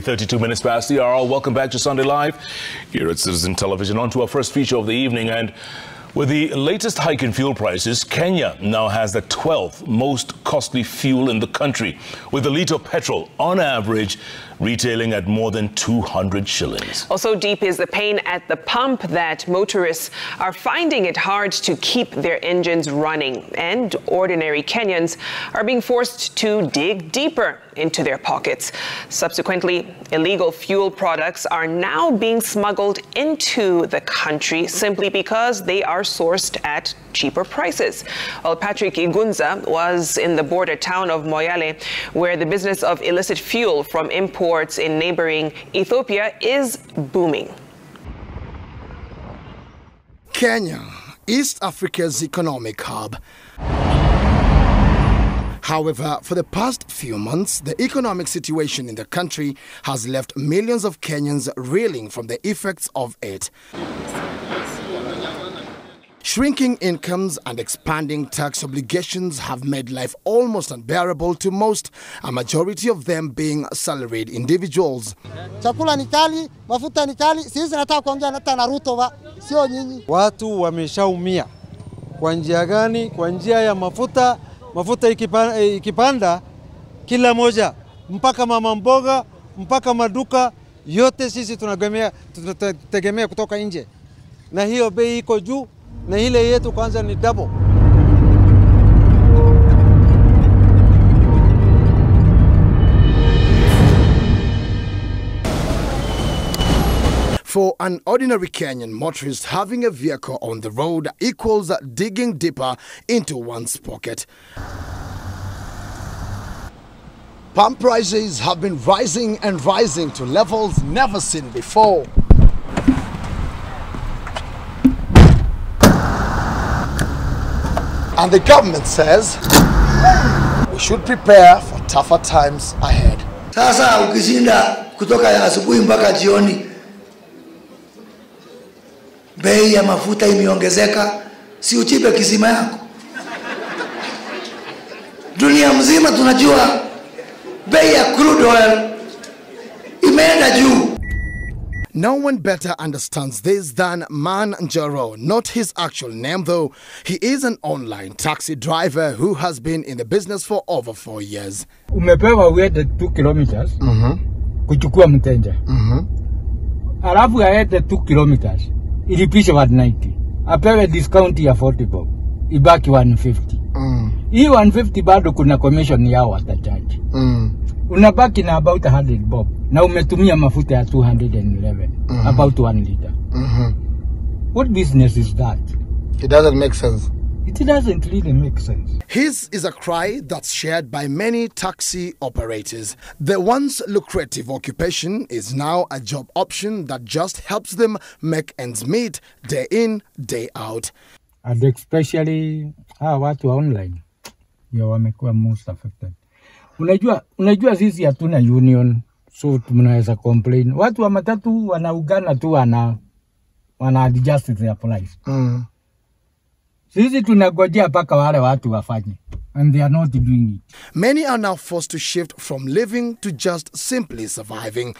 32 minutes past the hour. Welcome back to Sunday Live here at Citizen Television. On to our first feature of the evening. And with the latest hike in fuel prices, Kenya now has the 12th most costly fuel in the country, with a litre of petrol on average retailing at more than 200 shillings. Also deep is the pain at the pump that motorists are finding it hard to keep their engines running, and ordinary Kenyans are being forced to dig deeper into their pockets. Subsequently, illegal fuel products are now being smuggled into the country simply because they are sourced at cheaper prices. Well, Patrick Igunza was in the border town of Moyale, where the business of illicit fuel from imports in neighboring Ethiopia is booming. Kenya, East Africa's economic hub. However, for the past few months, the economic situation in the country has left millions of Kenyans reeling from the effects of it. Shrinking incomes and expanding tax obligations have made life almost unbearable to most, a majority of them being salaried individuals. Chakula ni kali, mafuta ni kali, sisi nataka kuongea hata na Ruto sio nyinyi. Watu wameshaumia. Kwa njia gani? Kwa njia ya mafuta ikipanda kila moja, mpaka mama mboga, mpaka maduka yote sisi tunategemea kutoka nje. Na hiyo bei iko juu. Na ile yetu kwanza ni double. For an ordinary Kenyan motorist, having a vehicle on the road equals digging deeper into one's pocket. Pump prices have been rising and rising to levels never seen before. And the government says we should prepare for tougher times ahead. Sasa ukishinda kutoka ya asubuhi mpaka jioni, bei ya mafuta imeongezeka, si uchipe kisima yako. Dunia mzima tunajua bei ya crude oil imeenda juu. No one better understands this than Man Njaro, not his actual name though. He is an online taxi driver who has been in the business for over 4 years. Umepewa uende 2 kilometers kuchukua mteja. Alafu aende 2 kilometers ilipisha 190. Apewe discount ya 40 bob. Ibaki 150. Hii 150 bado kuna commission yao watacharge. Unabaki na about 100 bob. Na umetumia mafuta ya 211, about 1 liter. What business is that? It doesn't make sense. It doesn't really make sense. His is a cry that's shared by many taxi operators. The once lucrative occupation is now a job option that just helps them make ends meet day in, day out. And especially watu wa online, wamekuwa most affected. Unajua sisi hatuna union, so tunaweza complain. Watu wa matatu wanaugana tu wana adjust their price. Sisi tunagojea paka wale watu wafanye, and they are not doing it. Many are now forced to shift from living to just simply surviving.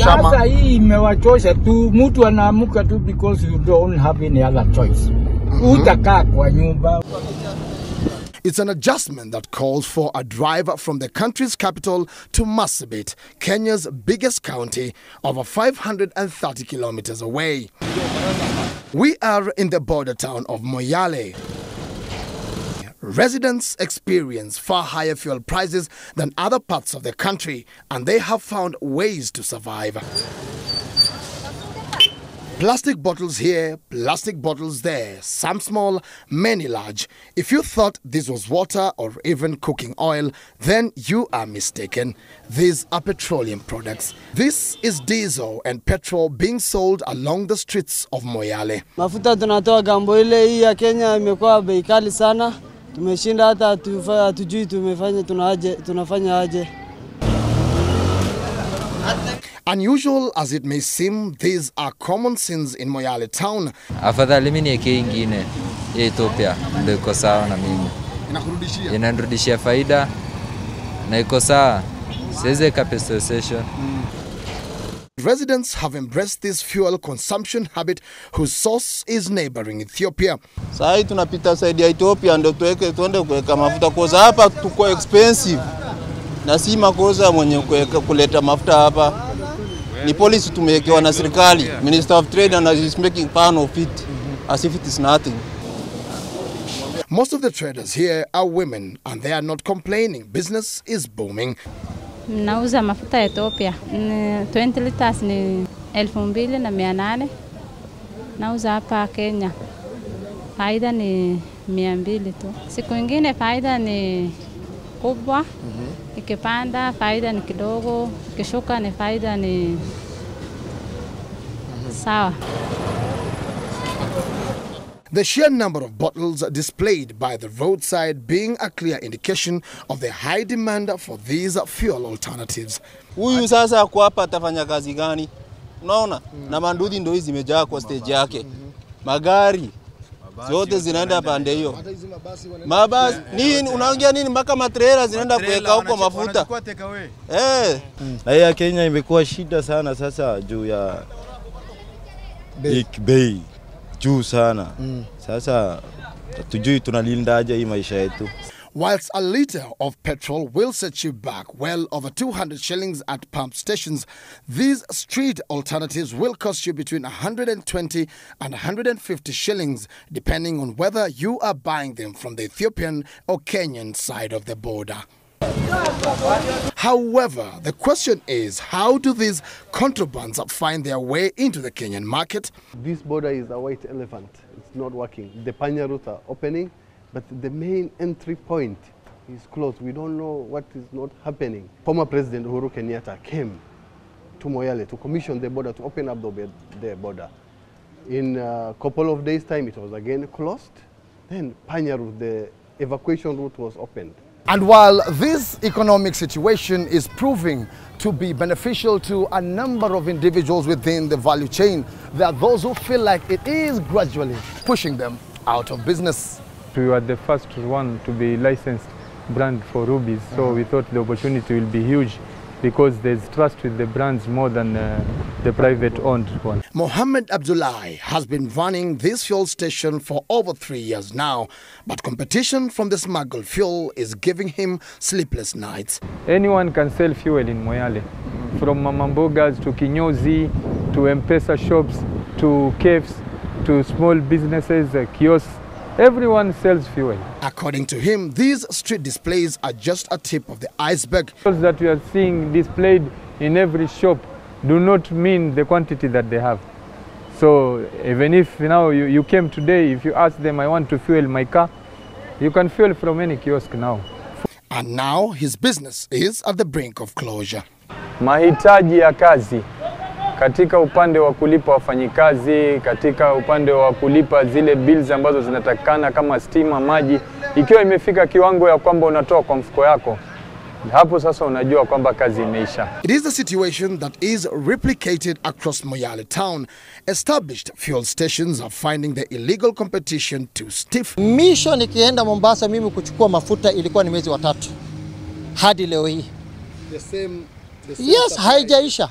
Sasa hii imewachosha tu, mtu anaamuka tu because you don't have any other choice. Utakaa kwa nyumba. It's an adjustment that calls for a drive from the country's capital to Marsabit, Kenya's biggest county, over 530 kilometers away. We are in the border town of Moyale. Residents experience far higher fuel prices than other parts of the country, and they have found ways to survive. Plastic bottles here, plastic bottles there, some small, many large. If you thought this was water or even cooking oil, then you are mistaken. These are petroleum products. This is diesel and petrol being sold along the streets of Moyale. Mafuta tunatoa gambo ile hii ya Kenya imekuwa bei kali sana. Tumeshinda hata hatujui tunafanya aje. Unusual as it may seem, these are common sins in Moyale town. Afadhali mimi niweke ingine ya Ethiopia ndio iko sawa na mimi. Inarudishia faida na iko sawa. Siwezi weka petrol station. Residents have embraced this fuel consumption habit whose source is neighboring Ethiopia. Sasa tunapita side ya Ethiopia ndio tuende kuweka mafuta kwa hapa tuko expensive. Na si makosa mwenye kuleta mafuta hapa. Ni policy tumewekewa na serikali. Minister of Trade and is making fun of it as if it is nothing. Most of the traders here are women and they are not complaining. Business is booming. Nauza mafuta ya Ethiopia 20 liters ni 2,800. Nauza hapa Kenya faida ni 200 tu. Siku nyingine faida ni kubwa, ikipanda faida ni kidogo, ikishuka ni faida ni sawa. The sheer number of bottles displayed by the roadside being a clear indication of the high demand for these fuel alternatives. Huyu sasa kwa hapa atafanya kazi gani? Unaona? Na mandudi ndio hizi zimejaa kwa stage yake. Magari zote zinaenda pande hiyo. Mabasi nini unaongea nini mpaka matrela zinaenda kuweka huko mafuta. Haya Kenya imekuwa shida sana sasa juu ya bei juu sana. Sasa tujui tunalindaje hii maisha yetu. Whilst a litre of petrol will set you back well over 200 shillings at pump stations, these street alternatives will cost you between 120 and 150 shillings, depending on whether you are buying them from the Ethiopian or Kenyan side of the border. However, the question is, how do these contrabands find their way into the Kenyan market? This border is a white elephant. It's not working. The Panya routes are opening, but the main entry point is closed. We don't know what is not happening. Former President Uhuru Kenyatta came to Moyale to commission the border, to open up the border. In a couple of days' time, it was again closed. Then Panya route, the evacuation route was opened. And while this economic situation is proving to be beneficial to a number of individuals within the value chain, there are those who feel like it is gradually pushing them out of business. We were the first one to be licensed brand for rubies, so we thought the opportunity will be huge because there's trust with the brands more than the private-owned one. Mohammed Abdullahi has been running this fuel station for over 3 years now, but competition from the smuggled fuel is giving him sleepless nights. Anyone can sell fuel in Moyale, from mamambogas to kinyozi, to M-Pesa shops, to cafes, to small businesses, kiosks. Everyone sells fuel. According to him, these street displays are just a tip of the iceberg. Those that we are seeing displayed in every shop do not mean the quantity that they have. So even if now you came today, if you ask them, I want to fuel my car, you can fuel from any kiosk now. And now his business is at the brink of closure. Mahitaji ya kazi katika upande wa kulipa wafanyikazi, katika upande wa kulipa zile bills ambazo zinatakana kama stima, maji, ikiwa imefika kiwango ya kwamba unatoa kwa mfuko yako, hapo sasa unajua kwamba kazi imeisha. It is a situation that is replicated across Moyale town. Established fuel stations are finding the illegal competition too stiff. Mission nikienda Mombasa mimi kuchukua mafuta ilikuwa ni mwezi wa 3 hadi leo hii. The same yes, haijaisha.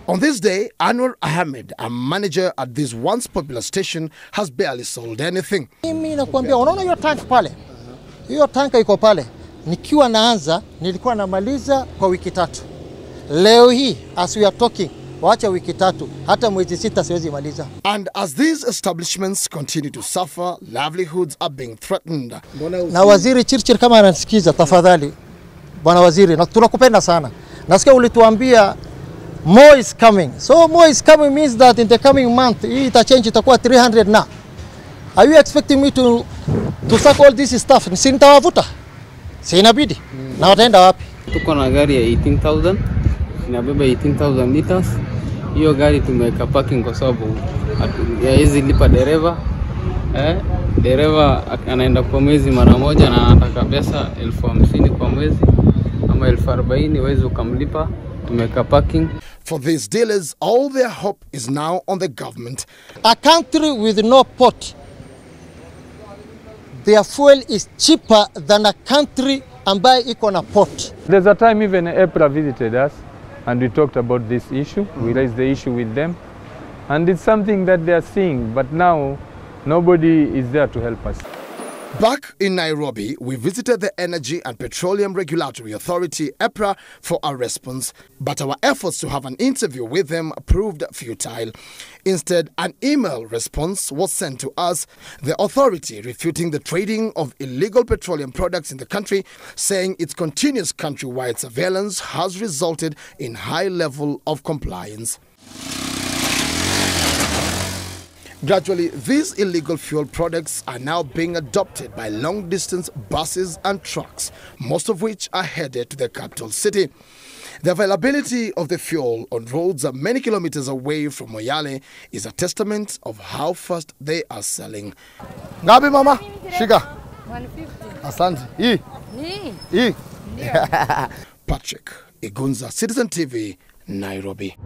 On this day, Anwar Ahmed, a manager at this once popular station, has barely sold anything. Mimi nakwambia, unaona hiyo tank pale? Hiyo tanka iko pale. Nikiwa naanza, nilikuwa namaliza kwa wiki 3. Leo hii, as we are talking, waacha wiki 3, hata mwezi 6 siwezi maliza. And as these establishments continue to suffer, livelihoods are being threatened. Na waziri Chirchir kama anasikiza, tafadhali, bwana waziri, na tunakupenda sana. Nasikia ulituambia more is coming. So more is coming means that in the coming month, hii itachange itakuwa 300 na. Are you expecting me to suck all this stuff? Si nitawavuta? Si inabidi. Na wataenda wapi? Tuko na gari ya 18,000. Inabeba 18,000 liters. Hiyo gari tumeweka parking kwa sababu haiwezi lipa dereva. Dereva anaenda kwa mwezi mara moja na anataka pesa 50,000 kwa mwezi ama 40,000 huwezi ukamlipa. Tumeweka parking. For these dealers, all their hope is now on the government. A country with no port, their fuel is cheaper than a country ambaye iko na port. There's a time even EPRA visited us and we talked about this issue. We raised the issue with them and it's something that they are seeing, but now nobody is there to help us. Back in Nairobi, we visited the Energy and Petroleum Regulatory Authority, EPRA, for a response. But our efforts to have an interview with them proved futile. Instead, an email response was sent to us, the authority refuting the trading of illegal petroleum products in the country, saying its continuous countrywide surveillance has resulted in high level of compliance. Gradually, these illegal fuel products are now being adopted by long-distance buses and trucks, most of which are headed to the capital city. The availability of the fuel on roads many kilometers away from Moyale is a testament of how fast they are selling. Ngabi mama, shika. 150. Asante. Patrick Igunza, Citizen TV, Nairobi.